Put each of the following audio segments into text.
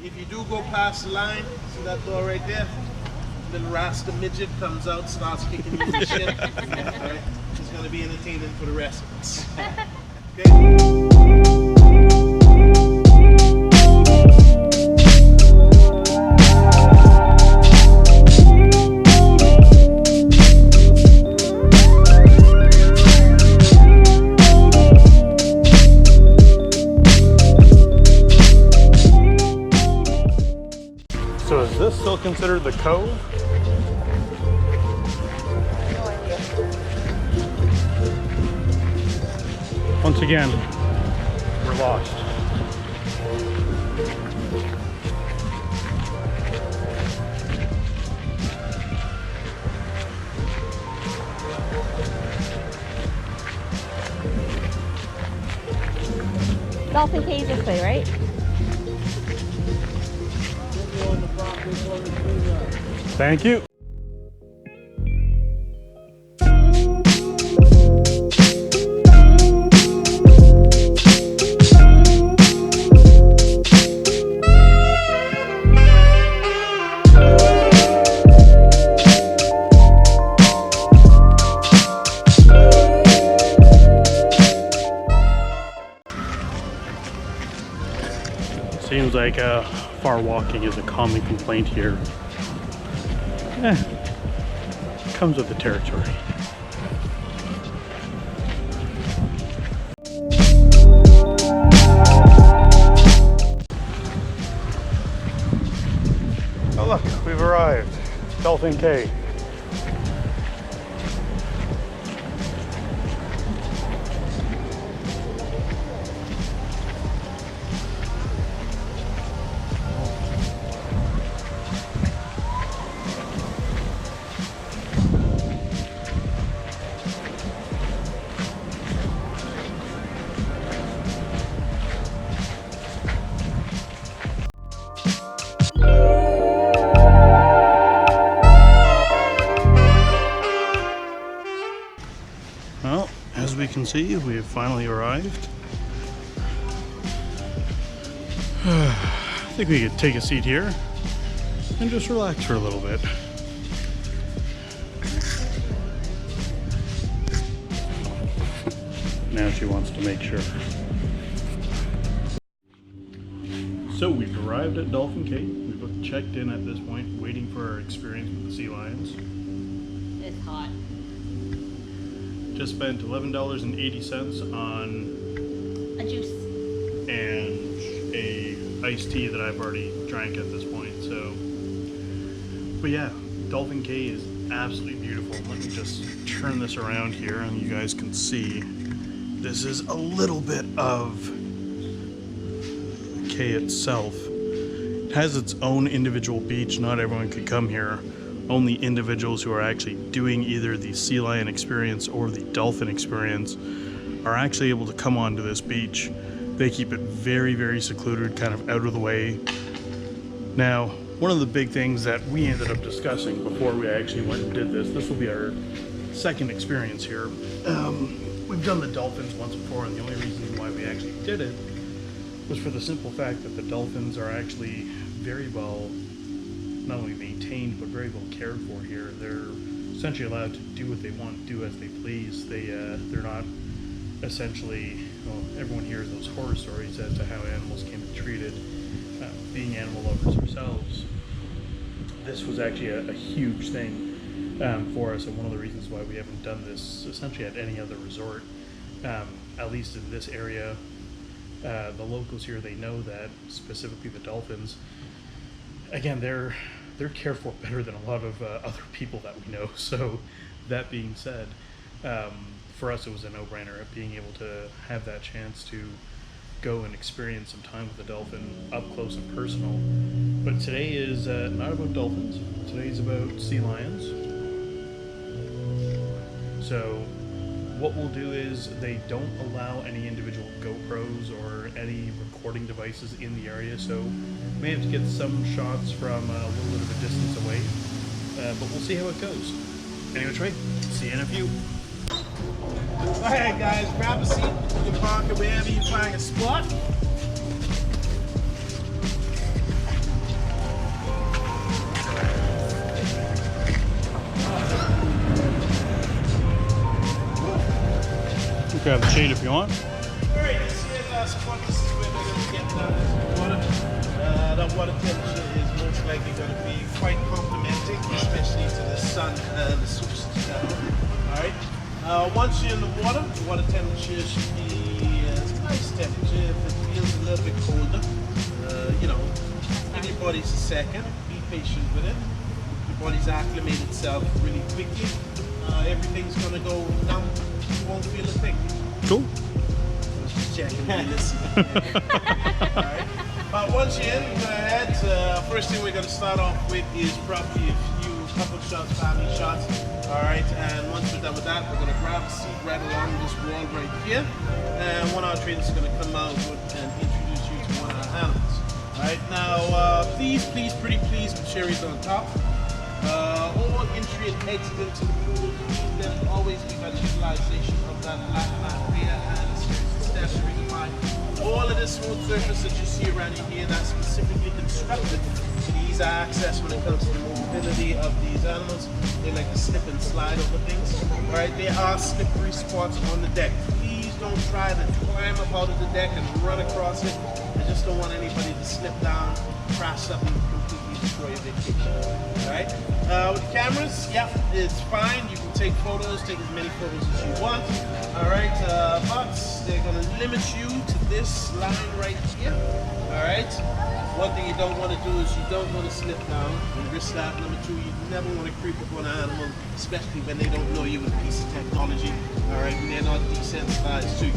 if you do go past the line, see that door right there? Little Rasta midget comes out, starts kicking you in the shit. Right? It's going to be entertaining for the rest of us. Okay? So is this still considered the cove? Once again, we're lost. Dolphin Cave this way, right? Thank you. Seems like far walking is a common complaint here. Comes with the territory. Oh look, we've arrived. Dolphin Cay. Well, as we can see, we have finally arrived. I think we could take a seat here and just relax for a little bit. Now she wants to make sure. So we've arrived at Dolphin Cay. We've both checked in at this point, waiting for our experience with the sea lions. It's hot. Just spent $11.80 on A juice. and a iced tea that I've already drank at this point. So, but yeah, Dolphin Cay is absolutely beautiful. Let me just turn this around here and you guys can see. This is a little bit of the cay itself. It has its own individual beach. Not everyone could come here. Only individuals who are actually doing either the sea lion experience or the dolphin experience are actually able to come onto this beach. They keep it very, very secluded, kind of out of the way. Now, one of the big things that we ended up discussing before we actually went and did this will be our second experience here. We've done the dolphins once before, and the only reason why we actually did it was for the simple fact that the dolphins are actually very well not only maintained but very well cared for here. They're essentially allowed to do what they want, do as they please. They're not essentially, well, everyone hears those horror stories as to how animals can be treated. Being animal lovers ourselves, this was actually a huge thing for us, and one of the reasons why we haven't done this essentially at any other resort, at least in this area. The locals here, they know that specifically the dolphins, again, they're cared for better than a lot of other people that we know. So that being said, for us it was a no-brainer of being able to have that chance to go and experience some time with the dolphin up close and personal. But today is not about dolphins. Today's about sea lions. So what we'll do is they don't allow any individual GoPros or any recording devices in the area, so we may have to get some shots from a little bit of a distance away, but we'll see how it goes. Anyway, Trey, see you in a few. Alright guys, grab a seat. You can park it wherever you find a spot. have the shade if you want. Alright, this here last spot, this is where they're going to get down into the water. That water temperature is most likely going to be quite complementing, especially to the sun and the surface. Alright, once you're in the water temperature should be a nice temperature. If it feels a little bit colder, you know, give your bodies a second, be patient with it. Your body's acclimate itself really quickly. Everything's going to go numb, you won't feel a thing. Cool. Just checking, listening. Alright. But once you're in, go ahead. First thing we're going to start off with is probably a few couple shots, family shots. Alright, and once we're done with that, we're going to grab a seat right along this wall right here. And one of our trainers is going to come out and introduce you to one of our animals. Alright, now please, pretty please, with cherries on top. All entry and exit into the pool, then always be by the utilization of that black mat there and accessory device. All of this smooth surface that you see around here, that's specifically constructed to ease access when it comes to the mobility of these animals. They like to slip and slide over things. Alright, there are slippery spots on the deck. Please don't try to climb up out of the deck and run across it. I just don't want anybody to slip down, crash up, and completely destroy your vacation. Alright? With the cameras, yeah, it's fine. You can take photos, take as many photos as you want. Alright, but they're going to limit you to this line right here. Alright? One thing you don't want to do is you don't want to slip down and risk that. Number two, you never want to creep up on an animal, especially when they don't know you with a piece of technology. Alright, and they're not desensitized to you.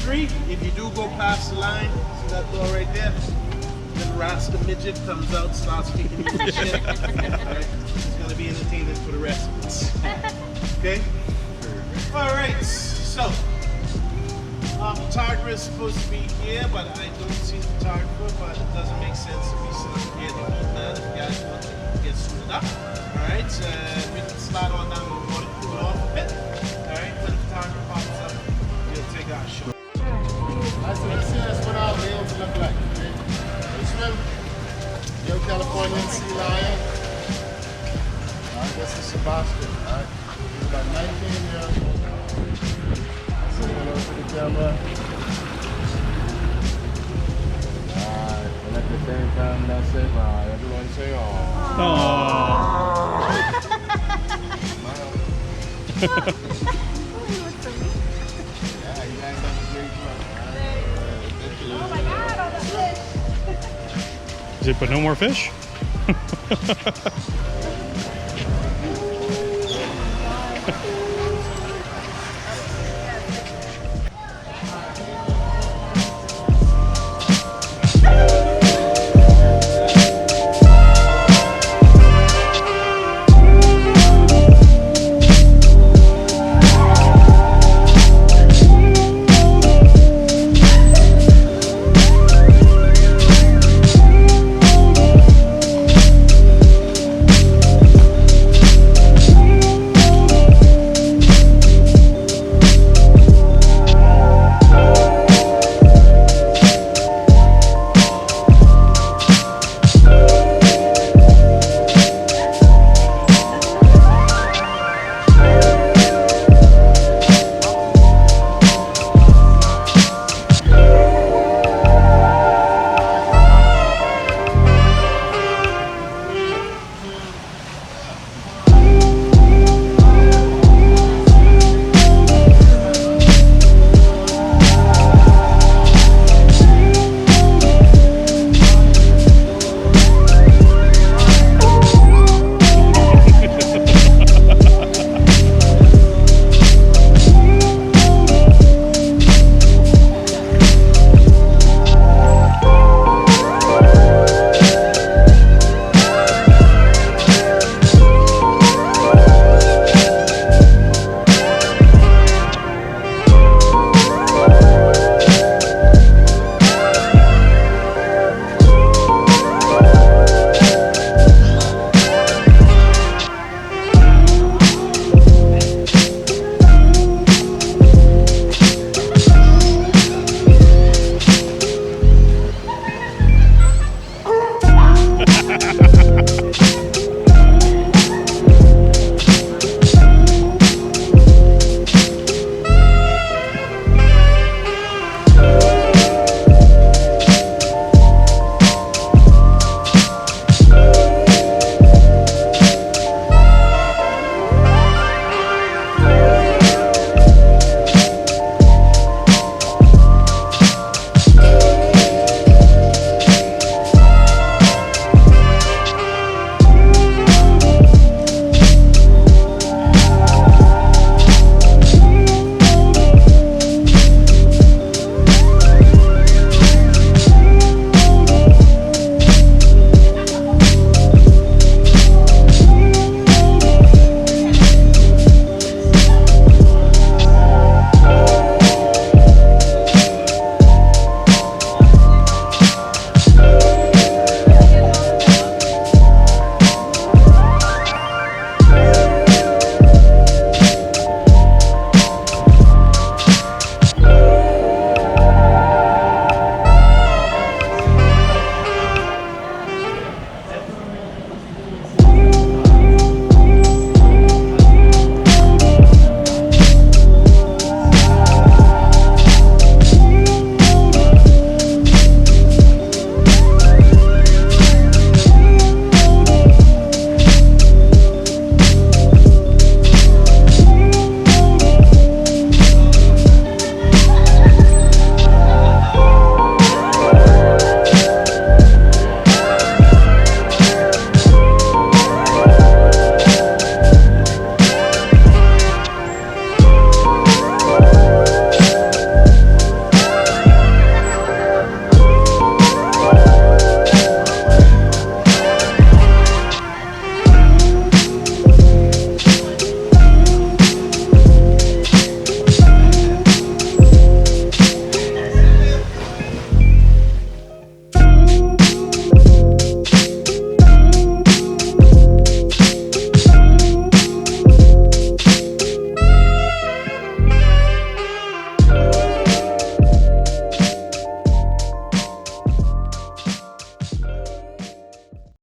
Three, if you do go past the line, see that door right there? Little Rasta midget comes out, starts kicking you in the shit. Alright, it's going to be entertaining for the rest of us. Okay? Alright, so, photographer is supposed to be here, but I don't see the photographer, but it doesn't make sense to be sitting here the whole man if you guys want to get suited up. Alright, we can slide on down the water, cool off a bit. Alright, when the photographer pops up, we'll take our shot. Let's see what our males look like. Okay? This one, young Californian sea lion. Alright, this is Sebastian. Alright, he's about 19 years old. See him over to the camera. Alright, and at the same time, that's it. Everyone say, "Aww." Yeah, you guys have a great one. Oh my god, all the fish. Is it but no more fish?